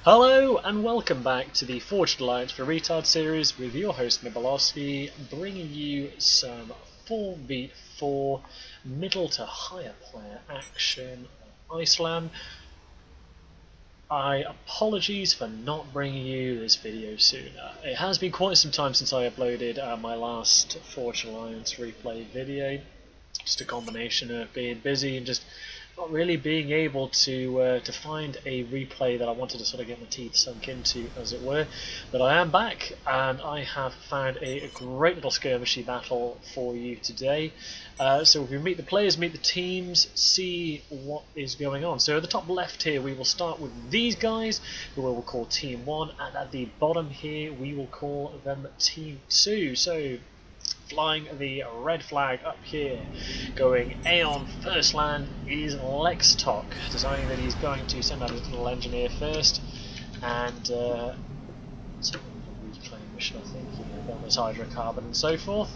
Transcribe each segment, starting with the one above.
Hello and welcome back to the Forged Alliance for Retard series with your host Nibolowski, bringing you some 4v4 middle to higher player action on Iceland. Apologies for not bringing you this video sooner. It has been quite some time since I uploaded my last Forged Alliance replay video. Just a combination of being busy and just not really being able to find a replay that I wanted to sort of get my teeth sunk into, as it were. But I am back, and I have found a great little skirmishy battle for you today. So we meet the players, meet the teams, see what is going on. So at the top left here, we will start with these guys, who we will call Team 1, and at the bottom here, we will call them Team 2. So flying the red flag up here, going Aeon first land is Lextoc, deciding that he's going to send out his little engineer first, and reclaim mission, I think, on this hydrocarbon and so forth.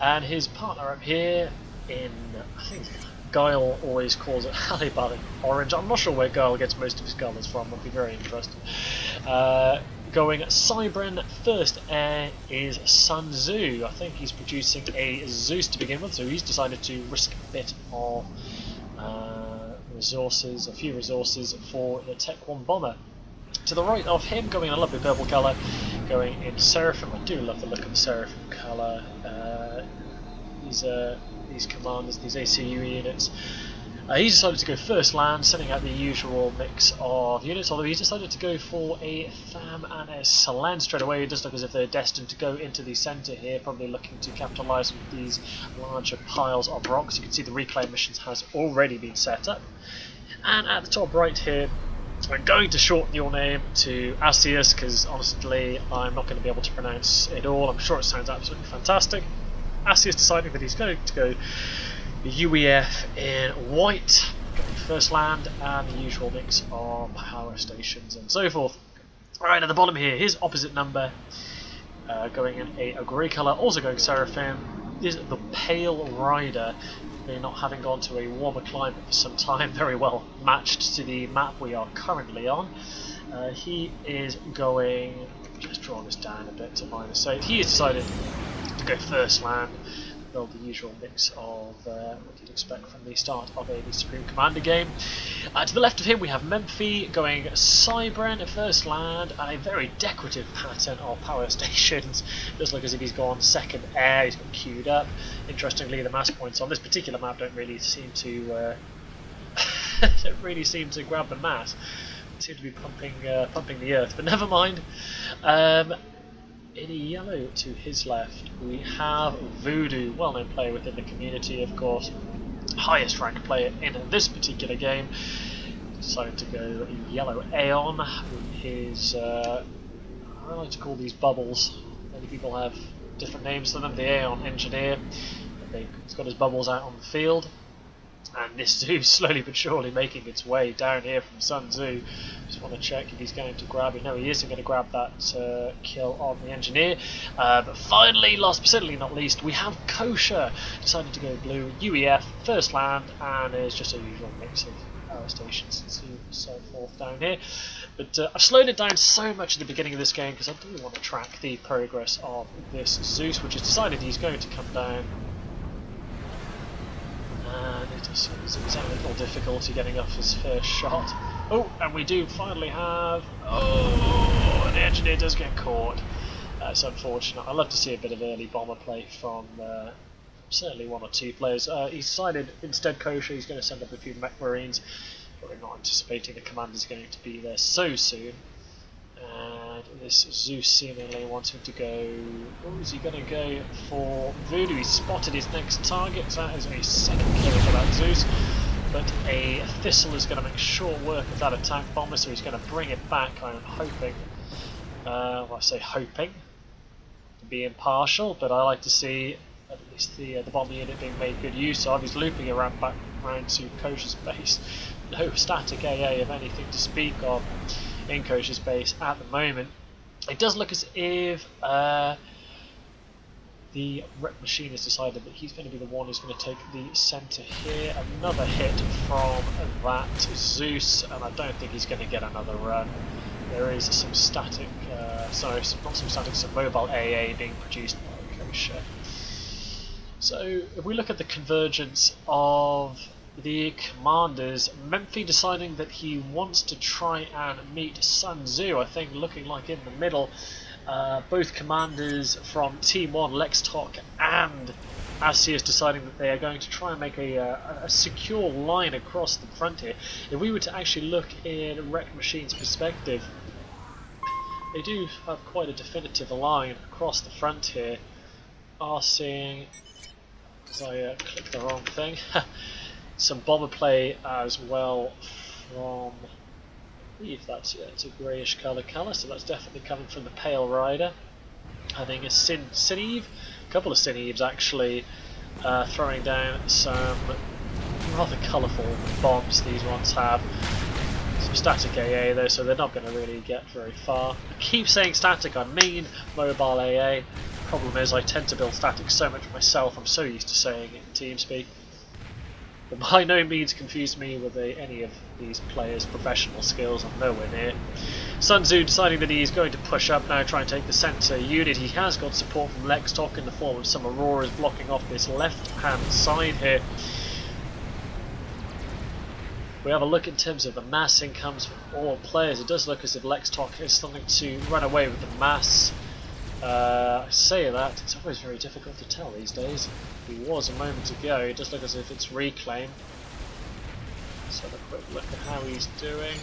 And his partner up here in, I think Guile always calls it Halibut Orange. I'm not sure where Guile gets most of his colours from, I'd be very interested. Going Cybran first air is Sun Tzu. I think he's producing a Zeus to begin with, so he's decided to risk a bit of resources, a few resources for the Tech 1 bomber. To the right of him, going in a lovely purple colour, going in Seraphim. I do love the look of the Seraphim colour. These commanders, these ACU units. He decided to go first land, sending out the usual mix of units, although he decided to go for a Tham and a Salan straight away. It does look as if they're destined to go into the centre here, probably looking to capitalise with these larger piles of rocks. You can see the reclaim missions has already been set up. And at the top right here, I'm going to shorten your name to Asius, because honestly I'm not going to be able to pronounce it all. I'm sure it sounds absolutely fantastic. Asius deciding that he's going to go UEF in white, going first land, and the usual mix of power stations and so forth. Right at the bottom here, his opposite number, going in a grey colour, also going Seraphim, is the Pale Rider. They not having gone to a warmer climate for some time, very well matched to the map we are currently on. He is going, just draw this down a bit to -8, he has decided to go first land, build the usual mix of what you'd expect from the start of a Supreme Commander game. To the left of him we have Memphi going Cybran at first land, and a very decorative pattern of power stations. It does look as if he's gone second air, he's got queued up. Interestingly, the mass points on this particular map don't really seem to grab the mass. They seem to be pumping the earth, but never mind. In yellow to his left we have Voodoo, well-known player within the community, of course, highest ranked player in this particular game. Decided to go yellow Aeon with his, I like to call these bubbles, many people have different names for them, the Aeon Engineer. He's got his bubbles out on the field. And this Zeus slowly but surely making its way down here from Sun Tzu. Just want to check if he's going to grab it. No, he isn't going to grab that kill on the engineer. But finally, last but certainly not least, we have Kosher. Decided to go blue, UEF, first land, and there's just a usual mix of power stations and so forth down here. But I've slowed it down so much at the beginning of this game because I do want to track the progress of this Zeus, which has decided he's going to come down. And it just seems he's having a little difficulty getting off his first shot. Oh, and we do finally have... Oh, the engineer does get caught. It's unfortunate. I'd love to see a bit of early bomber play from certainly one or two players. He decided instead Kosher he's going to send up a few mech marines. Probably not anticipating the commander's going to be there so soon. And this Zeus seemingly wanting to go... Oh, is he going to go for Voodoo? He spotted his next target, so that is a second kill for that Zeus. But a Thistle is going to make short work of that attack bomber, so he's going to bring it back, I'm hoping. Well, I say hoping, to be impartial, but I like to see at least the bomber unit being made good use of. He's looping around back round to Kosher's base. No static AA of anything to speak of in Kosher's base at the moment. It does look as if the Rep Machine has decided that he's going to be the one who's going to take the centre here. Another hit from that Zeus, and I don't think he's going to get another run. there is some static, not some static, some mobile AA being produced by Kosher. So if we look at the convergence of the commanders, Memphi deciding that he wants to try and meet Sun Tzu, I think looking like in the middle. Both commanders from Team 1, Lextoc and Asius, deciding that they are going to try and make a secure line across the front here. If we were to actually look in Wreck Machine's perspective, they do have quite a definitive line across the front here. Are seeing, as I clicked the wrong thing, some bomber play as well from, I believe that's, yeah, it's a greyish colour, so that's definitely coming from the Pale Rider. I think a Sinev, a couple of Sineves actually, throwing down some rather colourful bombs these ones have. Some static AA though, so they're not going to really get very far. I keep saying static, I mean mobile AA. Problem is I tend to build static so much myself, I'm so used to saying it in TeamSpeak. But by no means confuse me with any of these players' professional skills, I'm nowhere near. Sun Tzu deciding that he's going to push up now, try and take the centre unit. He has got support from Lextoc in the form of some Auroras blocking off this left hand side here. We have a look in terms of the mass incomes from all players. It does look as if Lextoc is starting to run away with the mass. I say that, it's always very difficult to tell these days. He was a moment ago, it does look as if it's reclaim. Let's have a quick look at how he's doing.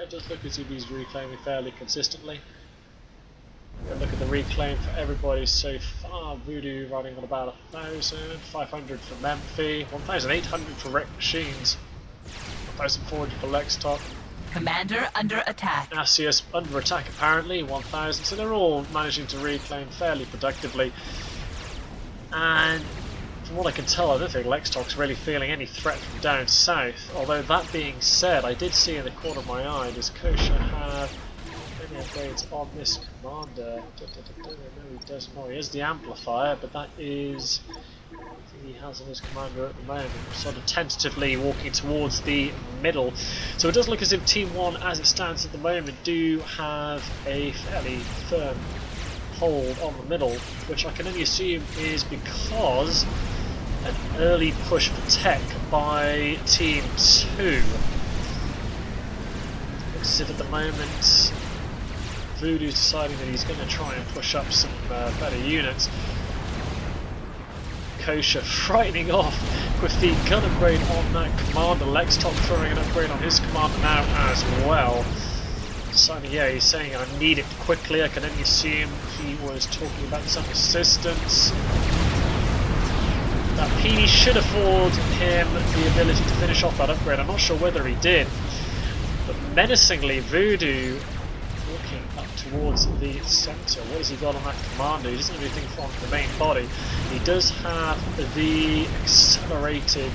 It does look as if he's reclaiming fairly consistently. Look at the reclaim for everybody so far. Voodoo running on about 1,000, 500 for Memphi, 1,800 for Wreck Machines, 1,400 for Lextoc. Commander under attack. Asius under attack apparently, 1,000, so they're all managing to reclaim fairly productively. And from what I can tell, I don't think Lextoc's really feeling any threat from down south. Although that being said, I did see in the corner of my eye, does Kosher have any upgrades on this commander? No, he does not. He has the amplifier, but that is, I think he has on his commander at the moment, sort of tentatively walking towards the middle. So it does look as if Team 1, as it stands at the moment, do have a fairly firm hold on the middle, which I can only assume is because an early push for tech by Team 2. Looks as if at the moment Voodoo's deciding that he's going to try and push up some better units. Kosher frightening off with the gun upgrade on that commander. Lextoc throwing an upgrade on his commander now as well. So yeah, he's saying I need it quickly. I can only assume he was talking about some assistance. That PD should afford him the ability to finish off that upgrade. I'm not sure whether he did, but menacingly Voodoo looking up towards the centre. What has he got on that commander? He doesn't have anything from the main body. He does have the accelerated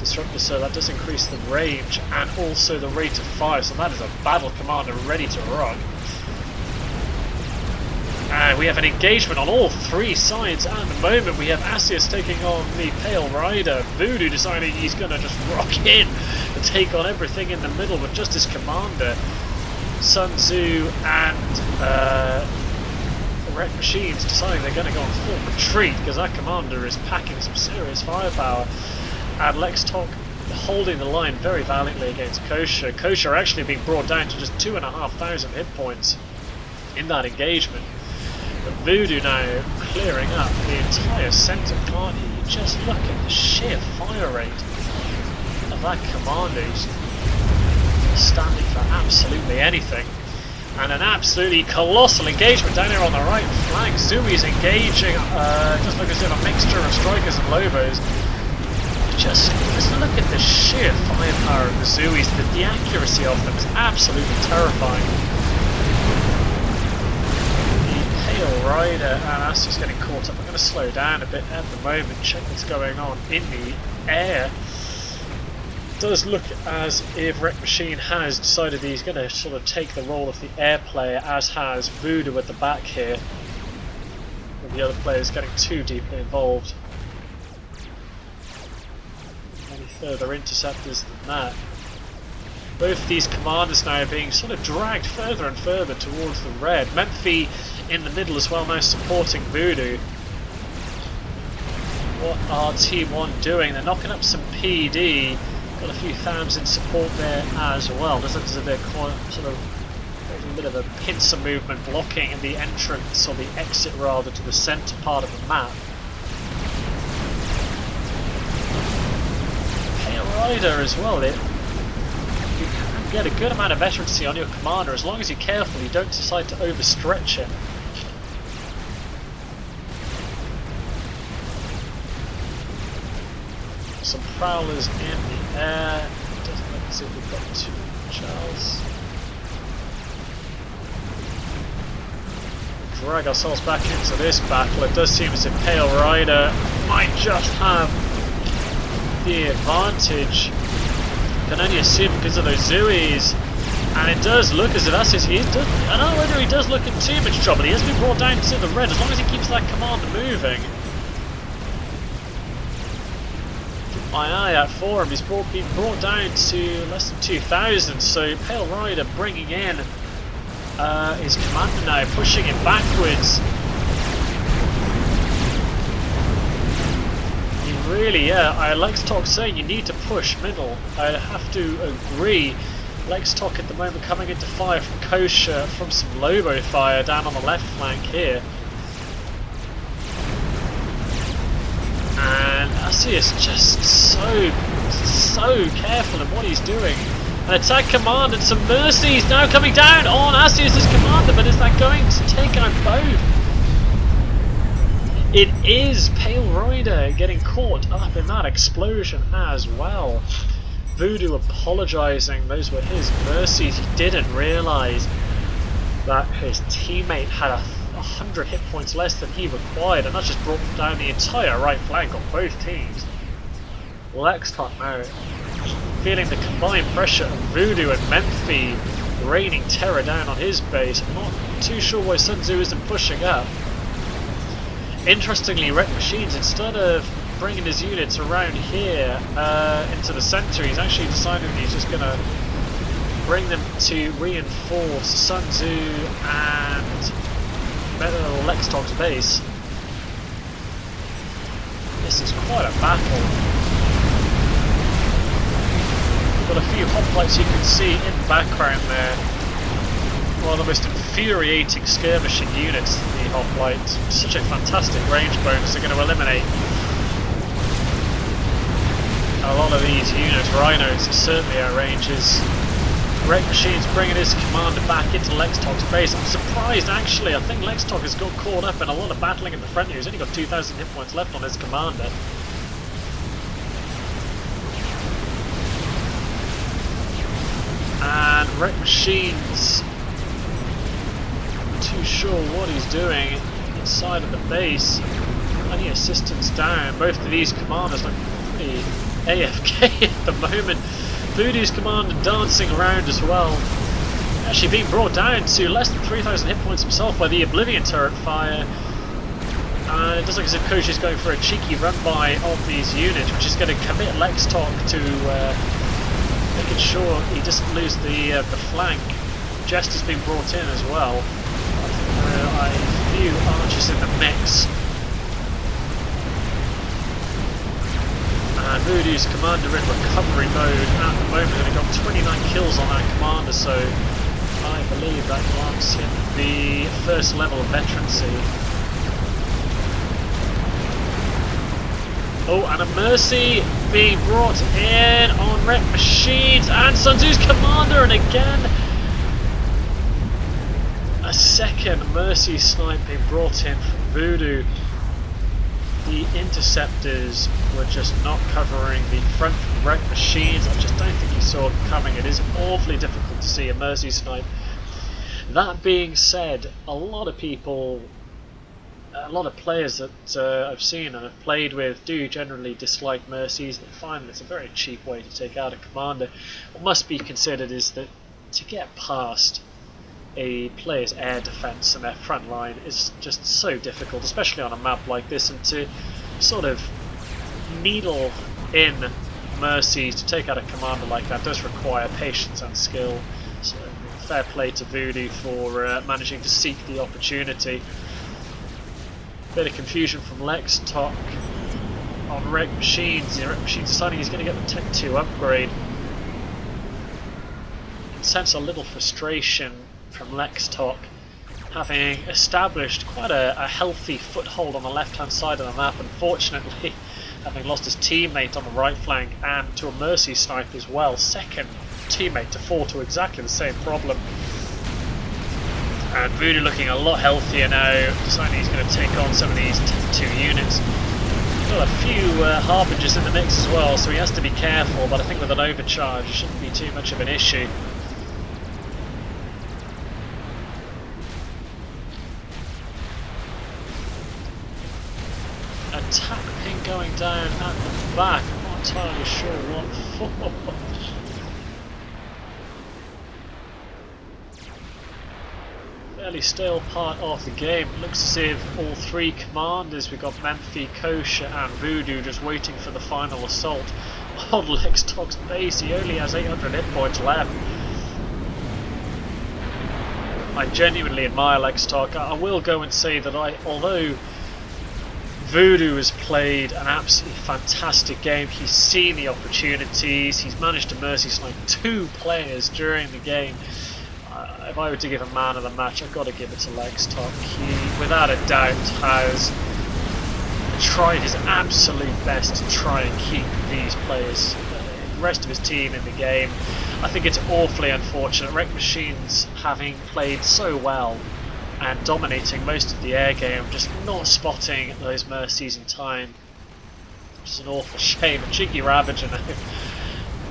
disruptor, so that does increase the range and also the rate of fire, so that is a battle commander ready to rock. And we have an engagement on all three sides at the moment. We have Asius taking on the Pale Rider. Voodoo deciding he's going to just rock in and take on everything in the middle with just his commander. Sun Tzu and Wreck Machines deciding they're going to go on full retreat because that commander is packing some serious firepower. And Lextoc holding the line very valiantly against Kosher. Kosher actually being brought down to just 2,500 hit points in that engagement. But Voodoo now clearing up the entire centre. Can't you just look at the sheer fire rate of that commander? He's standing for absolutely anything. And an absolutely colossal engagement down here on the right flank. Zui's engaging, just like I said, a mixture of strikers and lobos. Just look at the sheer firepower of the Zuis. The accuracy of them is absolutely terrifying. The Pale Rider, and that's just getting caught up. I'm going to slow down a bit at the moment, check what's going on in the air. It does look as if Wreck Machine has decided that he's going to sort of take the role of the air player, as has Voodoo at the back here. And the other players getting too deeply involved. Any further interceptors than that. Both of these commanders now are being sort of dragged further and further towards the red. Memphi in the middle as well now supporting Voodoo. What are T1 doing? They're knocking up some PD. Got a few THAMs in support there as well. Looks like there's a bit of sort of a bit of a pincer movement blocking the entrance, or the exit rather, to the centre part of the map. Pale Rider as well. You can get a good amount of veterancy on your commander as long as you're careful, you don't decide to overstretch it. Some prowlers in the air. Doesn't look as if we've got too much else. Drag ourselves back into this battle. It does seem as if Pale Rider might just have the advantage. Can only assume because of those Zooies. And it does look as if that's his. I don't know whether he does look in too much trouble. He has been brought down to the red as long as he keeps that commander moving. My eye out for him. He's been brought down to less than 2,000. So Pale Rider bringing in his commander now, pushing him backwards. Really, yeah, Lextoc saying you need to push middle. I have to agree. Lextoc at the moment coming into fire from Kosher, from some Lobo fire down on the left flank here. And Asius just so careful in what he's doing. An attack command and some mercies now coming down on Asius' commander, but is that going to take out both? It is Pale Rider getting caught up in that explosion as well. Voodoo apologising, those were his mercies. He didn't realise that his teammate had 100 hit points less than he required, and that just brought down the entire right flank on both teams. Lextoc now feeling the combined pressure of Voodoo and Memphi raining terror down on his base. I'm not too sure why Sun Tzu isn't pushing up. Interestingly, Wreck Machines, instead of bringing his units around here into the centre, he's actually decided he's just going to bring them to reinforce Sun Tzu and Lextoc's base. This is quite a battle. We've got a few hoplites you can see in the background there. One of the most infuriating skirmishing units, the hoplites. Such a fantastic range bonus. They're going to eliminate a lot of these units. Rhinos are certainly our ranges. Wreck Machines bringing his commander back into Lextoc's base. I'm surprised actually. I think Lextoc has got caught up in a lot of battling in the front here. He's only got 2,000 hit points left on his commander. And Wreck Machines, too sure what he's doing inside of the base. Any assistance down. Both of these commanders look pretty AFK at the moment. Voodoo's commander dancing around as well. Actually being brought down to less than 3,000 hit points himself by the Oblivion turret fire. And it does look as if Koshi's going for a cheeky run-by of these units, which is going to commit Lextoc to making sure he doesn't lose the flank. Jester's been brought in as well. A few archers in the mix. And Voodoo's commander in recovery mode at the moment, and he got 29 kills on that commander, so I believe that grants him the first level of veterancy. Oh, and a mercy being brought in on Wreck Machines and Sun Tzu's commander, and again a second mercy snipe being brought in from Voodoo. The interceptors were just not covering the front from Wreck Machines. I just don't think he saw them coming. It is awfully difficult to see a mercy snipe. That being said, a lot of people, a lot of players that I've seen and have played with do generally dislike mercies. They find that it's a very cheap way to take out a commander. What must be considered is that to get past a player's air defense and their front line is just so difficult, especially on a map like this, and to sort of needle in mercies to take out a commander like that does require patience and skill. So fair play to Voodoo for managing to seek the opportunity. Bit of confusion from Lextoc on Wreck Machines. The Wreck Machines deciding he's going to get the Tech 2 upgrade. Sense a little frustration from Lextoc, having established quite a healthy foothold on the left hand side of the map. Unfortunately, having lost his teammate on the right flank and to a mercy snipe as well, second teammate to fall to exactly the same problem. And Voodoo looking a lot healthier now, deciding he's going to take on some of these Tech 2 units. Got a few harbingers in the mix as well, so he has to be careful, but I think with an overcharge it shouldn't be too much of an issue. Attack ping going down at the back, I'm not entirely sure what for. Fairly stale part of the game. It looks as if all three commanders, we've got Memphi, Kosher and Voodoo, just waiting for the final assault on Lextoc's base. He only has 800 hit points left. I genuinely admire Lextoc. I will go and say that although Voodoo has played an absolutely fantastic game, he's seen the opportunities, he's managed to mercy snipe 2 players during the game. If I were to give a man of the match, I've got to give it to Lextoc. He, without a doubt, has tried his absolute best to try and keep these players, the rest of his team, in the game. I think it's awfully unfortunate. Wreck Machines, having played so well and dominating most of the air game, just not spotting those mercies in time. Which is an awful shame. A cheeky Ravager now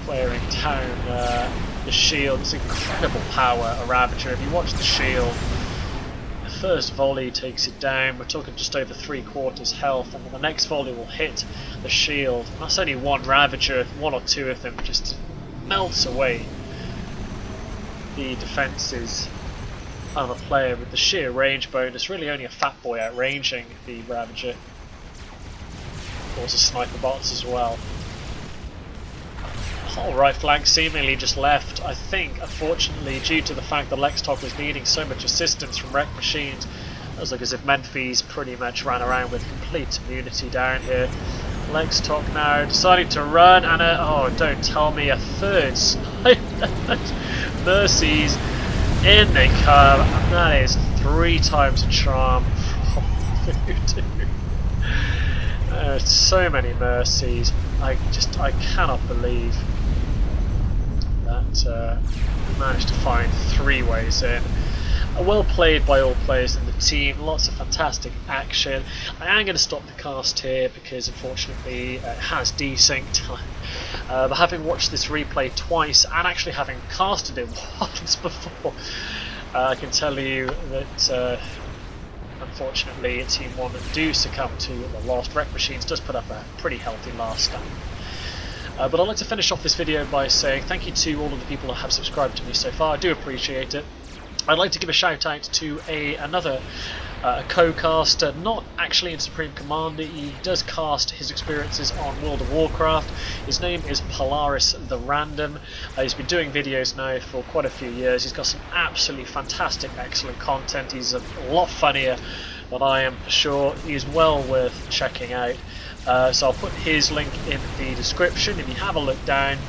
wearing down the shield. It's incredible power, a Ravager. If you watch the shield, the first volley takes it down. We're talking just over 3/4 health, and then the next volley will hit the shield. And that's only one Ravager. 1 or 2 of them just melts away the defences of a player with the sheer range bonus. Really only a fat boy outranging the Ravager. Of course, a sniper bots as well. Whole right flank seemingly just left, I think, unfortunately, due to the fact that Lextoc was needing so much assistance from Wreck Machines. It was like as if Memphi's pretty much ran around with complete immunity down here. Lextoc now deciding to run, and oh, don't tell me, a third mercies in they come, and that is 3 times a charm from Voodoo. So many mercies. I cannot believe that we managed to find 3 ways in. Well played by all players in the team, lots of fantastic action. I am going to stop the cast here because unfortunately it has desynced. But having watched this replay twice and actually having casted it once before, I can tell you that unfortunately Team 1 do succumb to the loss. Wreck Machines does put up a pretty healthy last stand. But I'd like to finish off this video by saying thank you to all of the people that have subscribed to me so far. I do appreciate it. I'd like to give a shout out to another co-caster, not actually in Supreme Commander. He does cast his experiences on World of Warcraft. His name is Polaris the Random. He's been doing videos now for quite a few years. He's got some absolutely fantastic, excellent content. He's a lot funnier than I am, for sure. He's well worth checking out. So I'll put his link in the description. If you have a look down,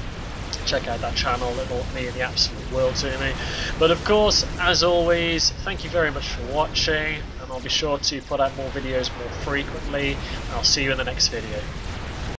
check out that channel, it'll mean the absolute world to me. But of course, as always, thank you very much for watching, and I'll be sure to put out more videos more frequently, and I'll see you in the next video.